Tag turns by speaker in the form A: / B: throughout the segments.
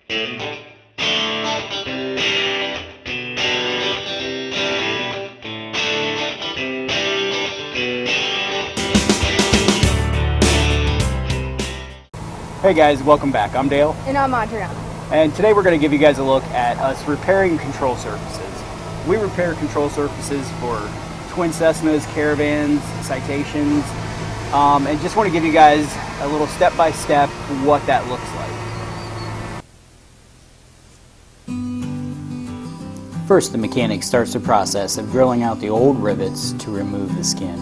A: Hey guys, welcome back. I'm Dale.
B: And I'm Adriana.
A: And today we're going to give you guys a look at us repairing control surfaces. We repair control surfaces for twin Cessnas, caravans, citations, and just want to give you guys a little step-by-step what that looks like. First, the mechanic starts the process of drilling out the old rivets to remove the skin.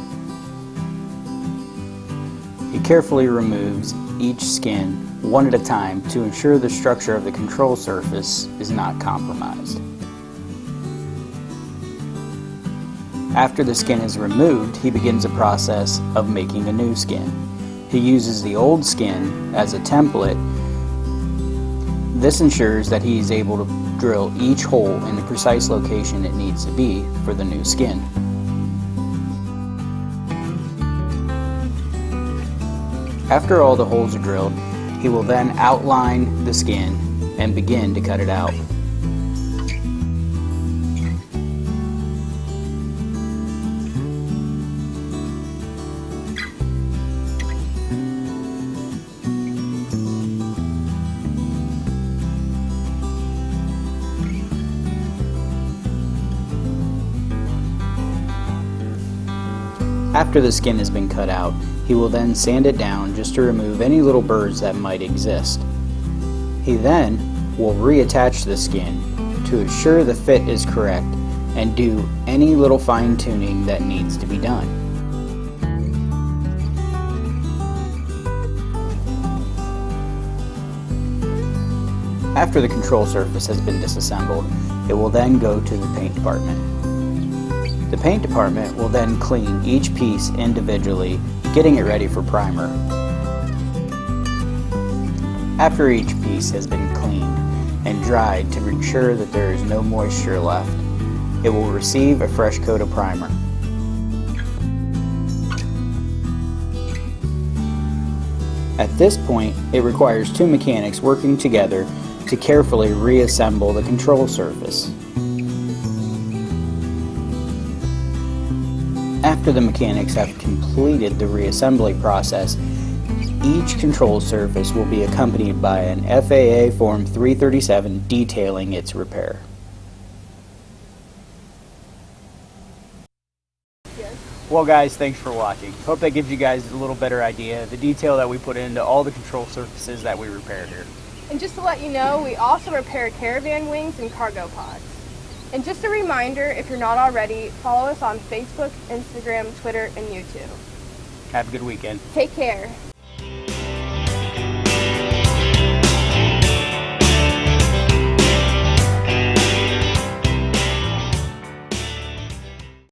A: He carefully removes each skin one at a time to ensure the structure of the control surface is not compromised. After the skin is removed, he begins the process of making a new skin. He uses the old skin as a template. This ensures that he is able to drill each hole in the precise location it needs to be for the new skin. After all the holes are drilled, he will then outline the skin and begin to cut it out. After the skin has been cut out, he will then sand it down just to remove any little burrs that might exist. He then will reattach the skin to ensure the fit is correct and do any little fine-tuning that needs to be done. After the control surface has been disassembled, it will then go to the paint department. The paint department will then clean each piece individually, getting it ready for primer. After each piece has been cleaned and dried to ensure that there is no moisture left, it will receive a fresh coat of primer. At this point, it requires two mechanics working together to carefully reassemble the control surface. After the mechanics have completed the reassembly process, each control surface will be accompanied by an FAA Form 337 detailing its repair. Well guys, thanks for watching. Hope that gives you guys a little better idea of the detail that we put into all the control surfaces that we repair here.
B: And just to let you know, we also repair caravan wings and cargo pods. And just a reminder, if you're not already, follow us on Facebook, Instagram, Twitter, and YouTube.
A: Have a good weekend.
B: Take care.